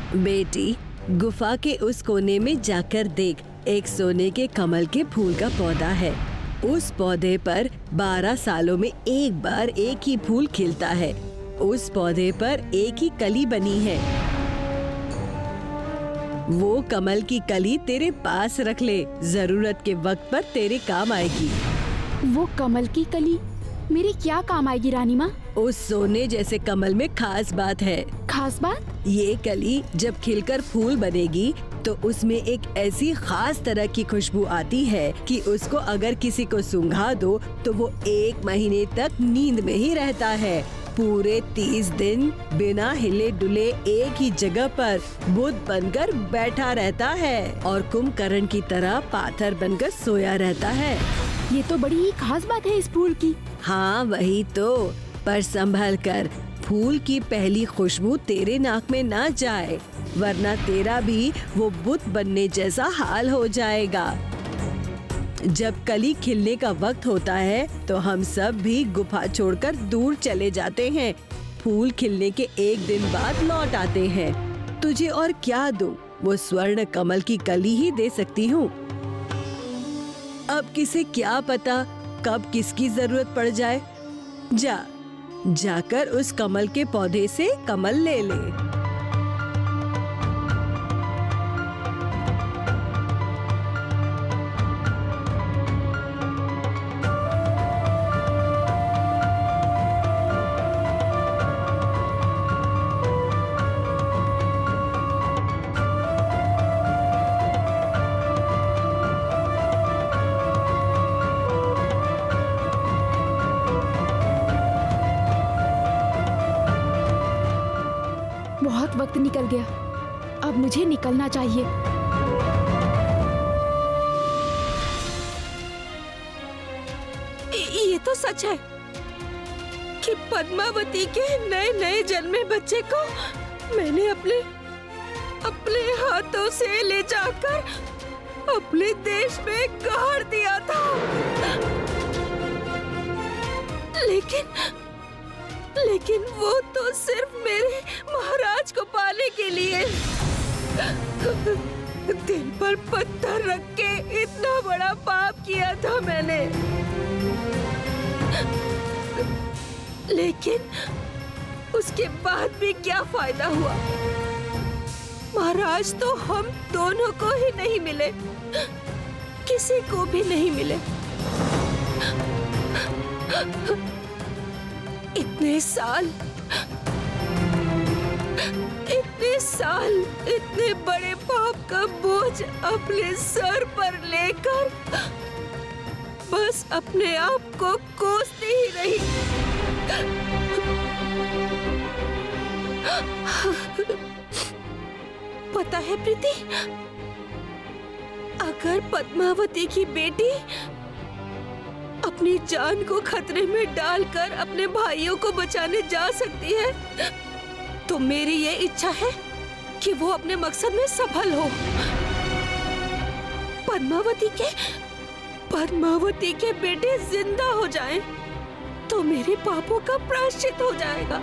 बेटी, गुफा के उस कोने में जाकर देख, एक सोने के कमल के फूल का पौधा है। उस पौधे पर 12 सालों में एक बार एक ही फूल खिलता है। उस पौधे पर एक ही कली बनी है। वो कमल की कली तेरे पास रख ले, जरूरत के वक्त पर तेरे काम आएगी। वो कमल की कली मेरी क्या काम आएगी रानी माँ? उस सोने जैसे कमल में खास बात है। खास बात? ये कली जब खिलकर फूल बनेगी तो उसमें एक ऐसी खास तरह की खुशबू आती है कि उसको अगर किसी को सूंघा दो तो वो 1 महीने तक नींद में ही रहता है। पूरे 30 दिन बिना हिले डुले एक ही जगह पर बुद्ध बनकर बैठा रहता है और कुंभकर्ण की तरह पाथर बनकर सोया रहता है। ये तो बड़ी ही खास बात है इस फूल की। हाँ वही तो, पर संभल कर, फूल की पहली खुशबू तेरे नाक में ना जाए, वरना तेरा भी वो बुद्ध बनने जैसा हाल हो जाएगा। जब कली खिलने का वक्त होता है तो हम सब भी गुफा छोड़कर दूर चले जाते हैं। फूल खिलने के 1 दिन बाद लौट आते हैं। तुझे और क्या दूं? वो स्वर्ण कमल की कली ही दे सकती हूँ। अब किसे क्या पता कब किसकी जरूरत पड़ जाए। जाकर उस कमल के पौधे से कमल ले ले। बहुत वक्त निकल गया, अब मुझे निकलना चाहिए। ये तो सच है कि पद्मावती के नए नए जन्मे बच्चे को मैंने अपने हाथों से ले जाकर अपने देश में गाड़ दिया था। लेकिन वो तो सिर्फ मेरे महाराज को पाने के लिए। दिल पर पत्थर रख के इतना बड़ा पाप किया था मैंने। लेकिन उसके बाद भी क्या फायदा हुआ? महाराज तो हम दोनों को ही नहीं मिले, किसी को भी नहीं मिले। इतने साल इतने बड़े पाप का बोझ अपने सर पर लेकर बस अपने आप को कोसती ही रही। पता है प्रीति, अगर पद्मावती की बेटी अपनी जान को खतरे में डालकर अपने भाइयों को बचाने जा सकती है तो मेरी ये इच्छा है कि वो अपने मकसद में सफल हो। पद्मावती के बेटे जिंदा हो जाएं, तो मेरे पापों का प्रायश्चित हो जाएगा।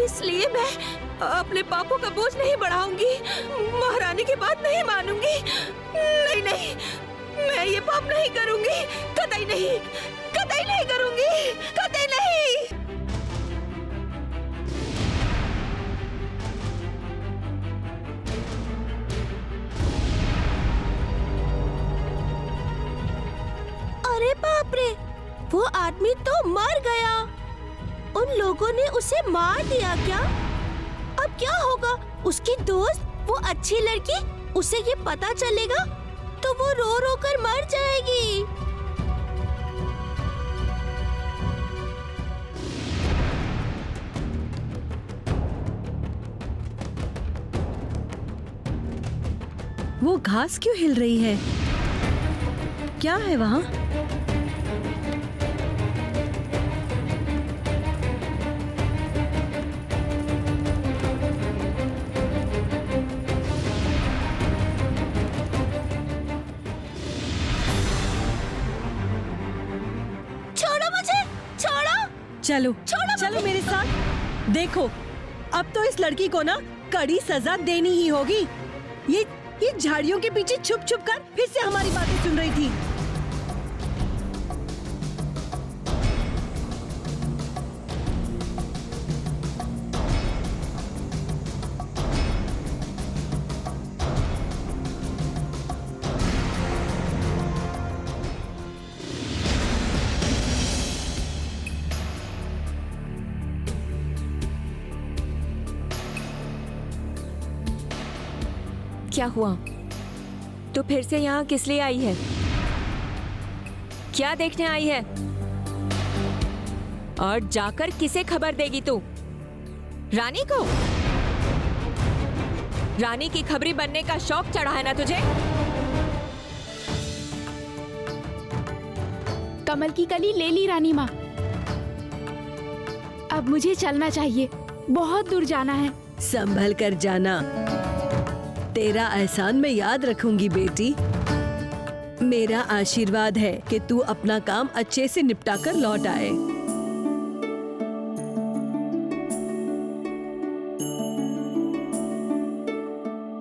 इसलिए मैं अपने पापों का बोझ नहीं बढ़ाऊंगी, महारानी की बात नहीं मानूंगी। नहीं, मैं ये पाप नहीं करूंगी, कतई नहीं करूंगी, कतई नहीं। अरे बाप रे, वो आदमी तो मर गया। उन लोगों ने उसे मार दिया क्या? अब क्या होगा? उसकी दोस्त, वो अच्छी लड़की, उसे ये पता चलेगा तो वो रो रो कर मर जाएगी। वो घास क्यों हिल रही है? क्या है वहाँ? छोड़ो मुझे, छोड़ो। चलो मेरे साथ। देखो, अब तो इस लड़की को ना कड़ी सजा देनी ही होगी। ये झाड़ियों के पीछे छुप छुप कर फिर से हमारी बातें सुन रही थी। क्या हुआ? तू फिर से यहाँ किस लिए आई है? क्या देखने आई है? और जाकर किसे खबर देगी तू? रानी को? रानी की खबरी बनने का शौक चढ़ा है ना तुझे? कमल की कली ले ली रानी माँ। अब मुझे चलना चाहिए, बहुत दूर जाना है। संभल कर जाना। तेरा एहसान मैं याद रखूंगी बेटी। मेरा आशीर्वाद है कि तू अपना काम अच्छे से निपटा कर लौट आए।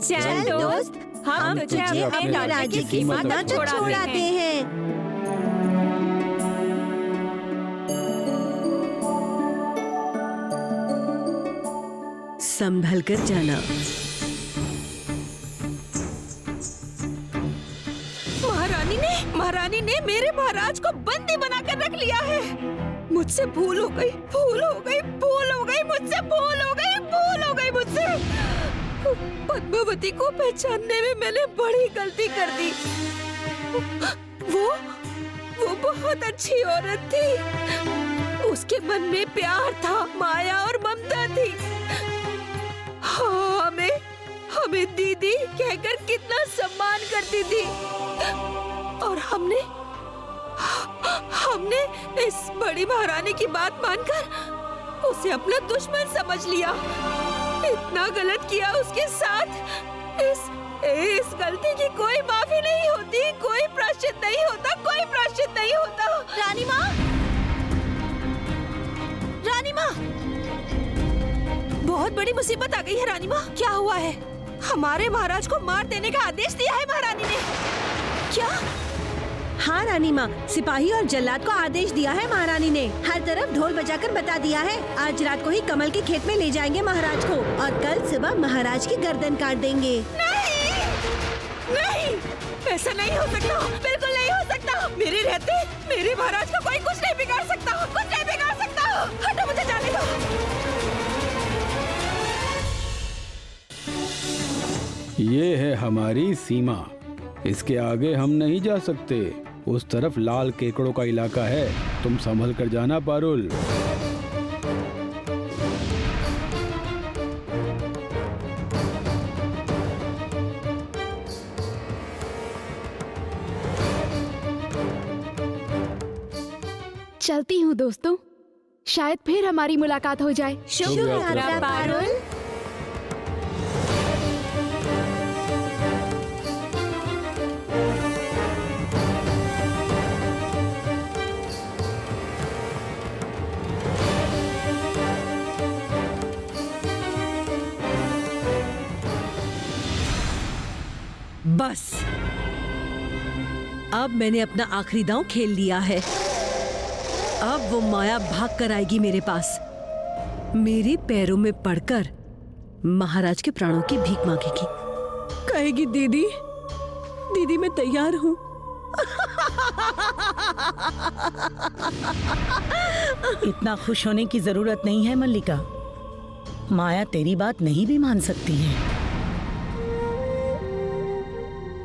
चल दोस्त, हम तुझे अपने राज्य की सीमा तक छोड़ाते हैं। संभल कर जाना। महारानी ने मेरे महाराज को बंदी बनाकर रख लिया है। मुझसे भूल हो गई, भूल हो गई, भूल हो गई, मुझसे भूल हो गई, भूल हो गई मुझसे। पद्मावती को पहचानने में मैंने बड़ी गलती कर दी। वो बहुत अच्छी औरत थी। उसके मन में प्यार था, माया और ममता थी। हाँ, हमें दीदी कहकर कितना सम्मान करती थी। और हमने इस बड़ी महारानी की बात मानकर उसे अपना दुश्मन समझ लिया। इतना गलत किया उसके साथ। इस गलती की कोई माफी नहीं होती, कोई प्रायश्चित नहीं होता, कोई प्रायश्चित नहीं होता। रानी माँ, रानी माँ, बहुत बड़ी मुसीबत आ गई है रानी माँ। क्या हुआ है? हमारे महाराज को मार देने का आदेश दिया है महारानी ने। क्या? हाँ रानी माँ, सिपाही और जल्लाद को आदेश दिया है महारानी ने। हर तरफ ढोल बजाकर बता दिया है, आज रात को ही कमल के खेत में ले जाएंगे महाराज को और कल सुबह महाराज की गर्दन काट देंगे। नहीं, नहीं, ऐसा नहीं हो सकता, बिल्कुल नहीं हो सकता। मेरे रहते मेरे महाराज को कोई कुछ नहीं बिगाड़ सकता, कुछ नहीं बिगाड़ सकता। हटो, मुझे जाने दो। ये है हमारी सीमा, इसके आगे हम नहीं जा सकते। उस तरफ लाल केकड़ों का इलाका है, तुम संभल कर जाना पारुल। चलती हूँ दोस्तों, शायद फिर हमारी मुलाकात हो जाए। शुभ यात्रा पारुल। बस अब मैंने अपना आखिरी दांव खेल लिया है। अब वो माया भाग कर आएगी मेरे पास, मेरे पैरों में पड़कर महाराज के प्राणों की भीख मांगेगी। कहेगी दीदी, दीदी मैं तैयार हूँ। इतना खुश होने की जरूरत नहीं है मल्लिका। माया तेरी बात नहीं भी मान सकती है।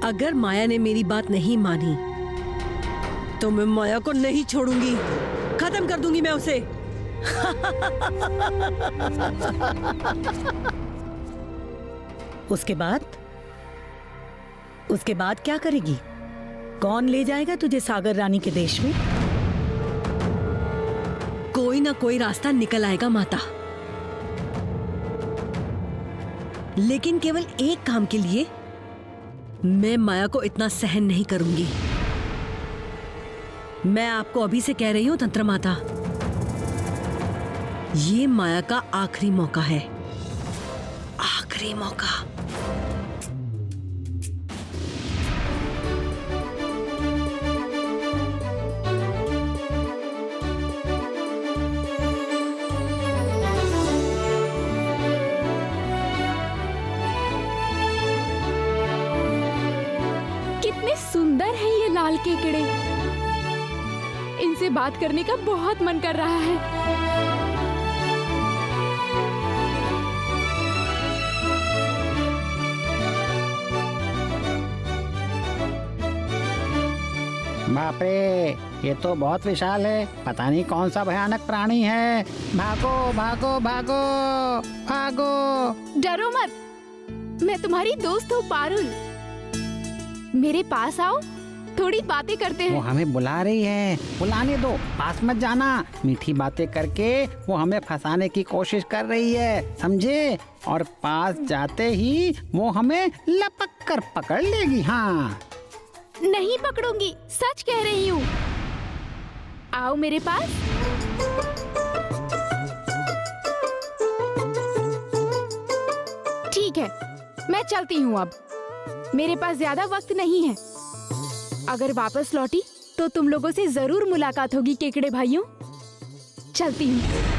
अगर माया ने मेरी बात नहीं मानी तो मैं माया को नहीं छोड़ूंगी, खत्म कर दूंगी मैं उसे। उसके बाद क्या करेगी? कौन ले जाएगा तुझे सागर रानी के देश में? कोई ना कोई रास्ता निकल आएगा माता, लेकिन केवल एक काम के लिए मैं माया को इतना सहन नहीं करूंगी। मैं आपको अभी से कह रही हूं तंत्र माता, ये माया का आखिरी मौका है। आखिरी मौका। कितने सुंदर हैं ये लाल केकड़े। इनसे बात करने का बहुत मन कर रहा है। बाप रे, ये तो बहुत विशाल है। पता नहीं कौन सा भयानक प्राणी है। भागो भागो भागो भागो। डरो मत, मैं तुम्हारी दोस्त हूँ पारुल। मेरे पास आओ, थोड़ी बातें करते वो हैं। हमें बुला रही है, बुलाने दो, पास मत जाना। मीठी बातें करके वो हमें फंसाने की कोशिश कर रही है, समझे? और पास जाते ही वो हमें लपक कर पकड़ लेगी। हाँ, नहीं पकड़ूंगी, सच कह रही हूँ। आओ मेरे पास। ठीक है, मैं चलती हूँ अब। मेरे पास ज्यादा वक्त नहीं है। अगर वापस लौटी तो तुम लोगों से जरूर मुलाकात होगी केकड़े भाइयों। चलती हूँ।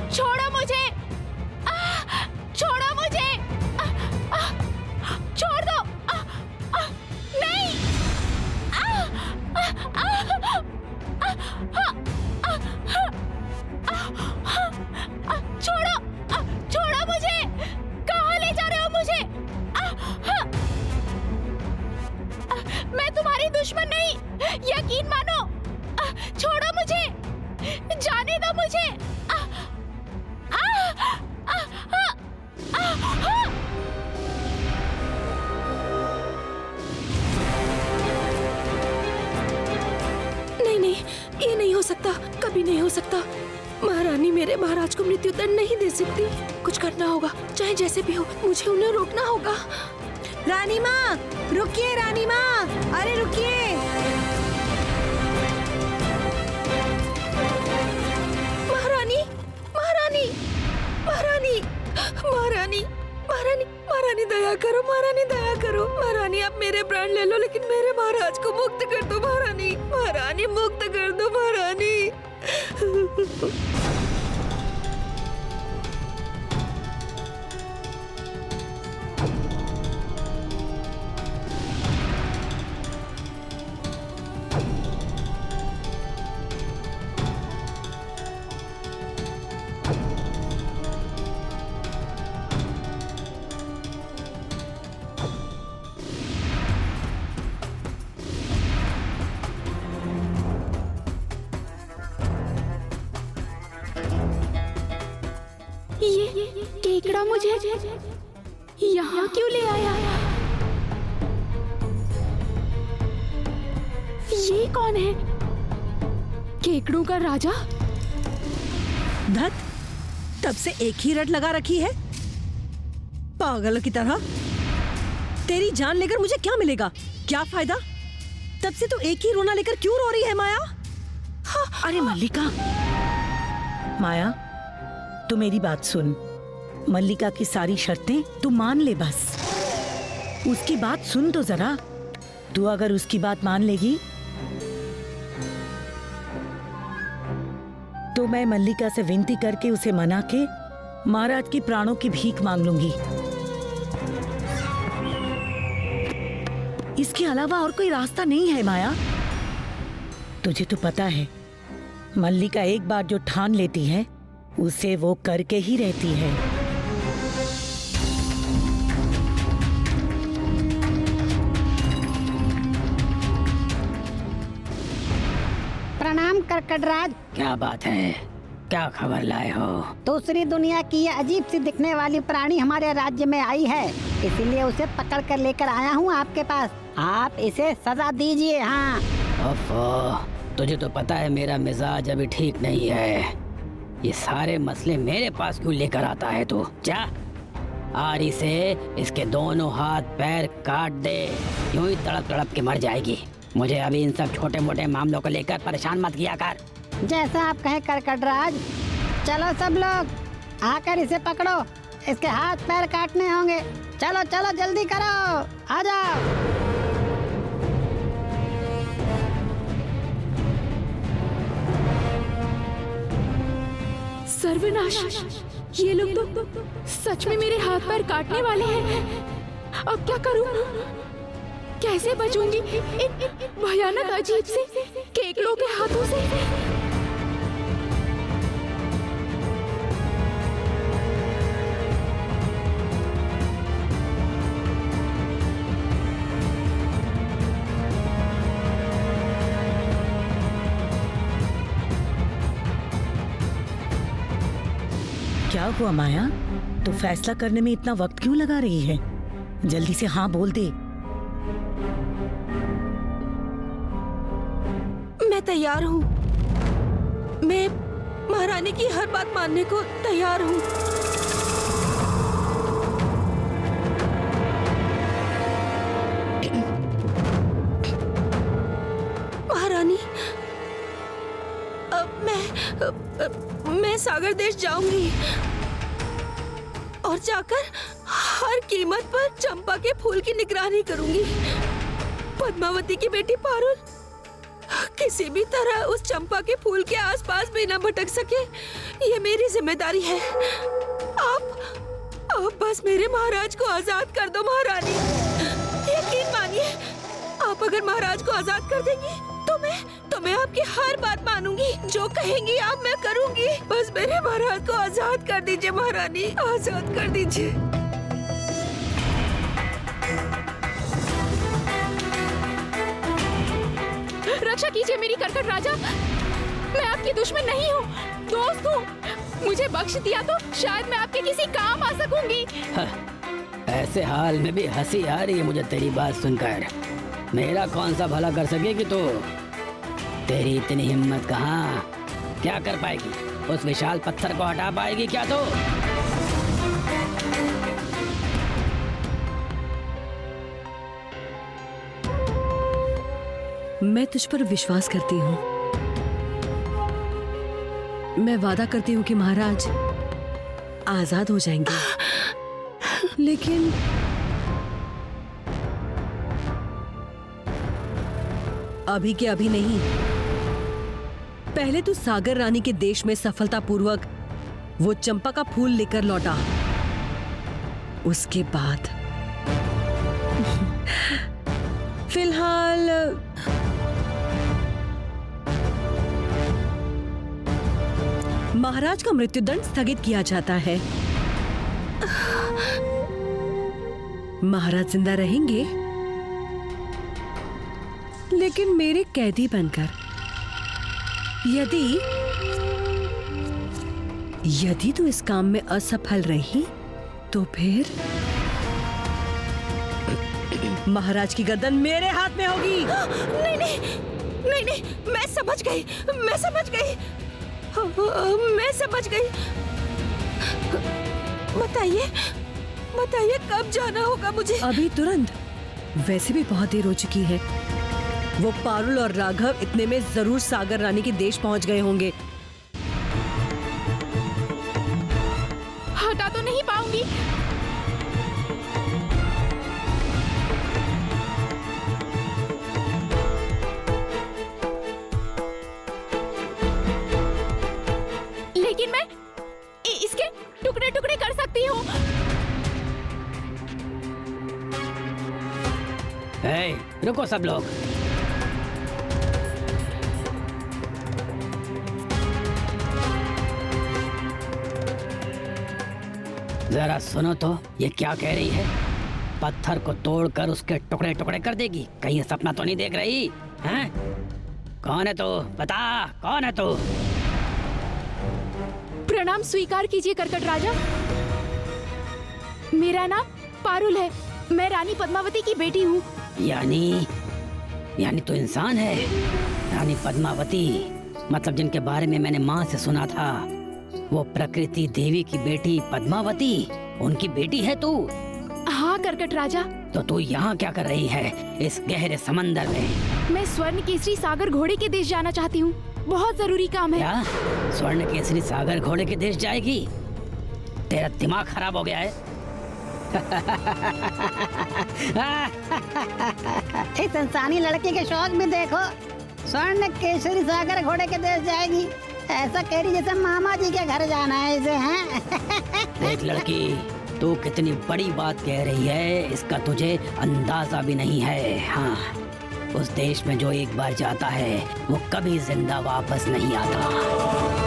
छोड़ो मुझे! छोड़ो मुझे! छोड़ दो! नहीं! छोड़ो! छोड़ो मुझे! कहाँ ले जा रहे हो मुझे? मैं तुम्हारी दुश्मन नहीं, यकीन मानो। छोड़ो मुझे! जाने दो मुझे! नहीं नहीं, ये नहीं हो सकता, कभी नहीं हो सकता। महारानी मेरे महाराज को मृत्यु दंड नहीं दे सकती। कुछ करना होगा, चाहे जैसे भी हो, मुझे उन्हें रोकना होगा। रानी माँ, रुकिए रानी माँ, अरे रुकिए। महारानी, महारानी, महारानी, महारानी, महारानी, महारानी दया करो, महारानी दया करो। महारानी आप मेरे प्राण ले लो, लेकिन मेरे महाराज को मुक्त कर दो। महारानी, महारानी मुक्त कर दो महारानी। ये केकड़ा मुझे यहाँ क्यों ले आया? ये कौन है? केकड़ों का राजा? धत, तब से एक ही रट लगा रखी है पागलों की तरह। तेरी जान लेकर मुझे क्या मिलेगा, क्या फायदा? तब से तो एक ही रोना लेकर क्यों रो रही है माया? अरे मल्लिका, माया तू मेरी बात सुन। मल्लिका की सारी शर्तें तू मान ले, बस उसकी बात सुन तो जरा। तू अगर उसकी बात मान लेगी तो मैं मल्लिका से विनती करके उसे मना के महाराज की प्राणों की भीख मांग लूंगी। इसके अलावा और कोई रास्ता नहीं है माया। तुझे तो पता है मल्लिका एक बार जो ठान लेती है उसे वो करके ही रहती है। प्रणाम कर्कटराज। क्या बात है, क्या खबर लाए हो? दूसरी दुनिया की ये अजीब सी दिखने वाली प्राणी हमारे राज्य में आई है, इसीलिए उसे पकड़ कर लेकर आया हूँ आपके पास। आप इसे सजा दीजिए। हाँ। ओफो, तुझे तो पता है मेरा मिजाज अभी ठीक नहीं है। ये सारे मसले मेरे पास क्यों लेकर आता है तू? जा आरी से इसके दोनों हाथ पैर काट दे, यूं ही तड़प तड़प के मर जाएगी। मुझे अभी इन सब छोटे मोटे मामलों को लेकर परेशान मत किया कर। जैसा आप कहें कर्कटराज। चलो सब लोग आकर इसे पकड़ो, इसके हाथ पैर काटने होंगे। चलो चलो जल्दी करो, आ जाओ। सर्वनाश, ये लोग तो सच में मेरे हाथ पैर काटने वाले हैं। अब क्या करूं? कैसे बचूंगी इन भयानक अजीब से केकड़ों के हाथों से? क्या हुआ माया? तो फैसला करने में इतना वक्त क्यों लगा रही है? जल्दी से हाँ बोल दे। मैं तैयार हूँ। मैं महारानी की हर बात मानने को तैयार हूँ। महारानी, मैं सागर देश जाऊंगी और जाकर हर कीमत पर चंपा के फूल की निगरानी करूंगी। पद्मावती की बेटी पारुल किसी भी तरह उस चंपा के फूल के आसपास भी न भटक सके, ये मेरी जिम्मेदारी है। आप बस मेरे महाराज को आजाद कर दो महारानी। यकीन मानिए, आप अगर महाराज को आजाद कर देंगी तो मैं आपकी हर बात मानूंगी। जो कहेंगी आप मैं करूंगी। बस मेरे महाराज को आजाद कर दीजिए महारानी, आजाद कर दीजिए। रक्षा कीजिए मेरी कर्कट राजा। मैं आपकी दुश्मन नहीं हूँ, दोस्त हूँ। मुझे बख्श दिया तो शायद मैं आपके किसी काम आ सकूंगी। ऐसे हाल में भी हंसी आ रही है मुझे तेरी बात सुनकर। मेरा कौन सा भला कर सकेगी तो? तेरी इतनी हिम्मत कहाँ? क्या कर पाएगी? उस विशाल पत्थर को हटा पाएगी क्या तो? मैं तुझ पर विश्वास करती हूँ। मैं वादा करती हूँ कि महाराज आजाद हो जाएंगे, लेकिन अभी के अभी नहीं। पहले तू सागर रानी के देश में सफलतापूर्वक वो चंपा का फूल लेकर लौटा, उसके बाद फिलहाल महाराज का मृत्युदंड स्थगित किया जाता है। महाराज जिंदा रहेंगे, लेकिन मेरे कैदी बनकर। यदि तू इस काम में असफल रही तो फिर महाराज की गर्दन मेरे हाथ में होगी। नहीं नहीं नहीं नहीं, मैं समझ गई। बताइए कब जाना होगा मुझे? अभी तुरंत। वैसे भी बहुत देर हो चुकी है। वो पारुल और राघव इतने में जरूर सागर रानी के देश पहुंच गए होंगे। हटा तो नहीं पाऊंगी। लेकिन मैं इसके टुकड़े टुकड़े कर सकती हूँ। रुको सब लोग। जरा सुनो तो, ये क्या कह रही है? पत्थर को तोड़कर उसके टुकड़े टुकड़े कर देगी? कहीं सपना तो नहीं देख रही हैं? कौन है तू? बता, कौन है तू? प्रणाम स्वीकार कीजिए कर्कट राजा। मेरा नाम पारुल है। मैं रानी पद्मावती की बेटी हूँ। यानी तू इंसान है? रानी पद्मावती मतलब जिनके बारे में मैंने माँ से सुना था, वो प्रकृति देवी की बेटी पद्मावती, उनकी बेटी है तू? हाँ कर्कट राजा। तो तू यहाँ क्या कर रही है इस गहरे समंदर में? मैं स्वर्ण केसरी सागर घोड़े के देश जाना चाहती हूँ। बहुत जरूरी काम है। क्या? स्वर्ण केसरी सागर घोड़े के देश जाएगी? तेरा दिमाग खराब हो गया है? इस इंसानी लड़की के शौक में देखो, स्वर्ण केसरी सागर घोड़े के देश जाएगी। ऐसा कह रही जैसे मामा जी के घर जाना है इसे, हैं? देख लड़की, तू कितनी बड़ी बात कह रही है इसका तुझे अंदाजा भी नहीं है। हाँ, उस देश में जो एक बार जाता है वो कभी जिंदा वापस नहीं आता।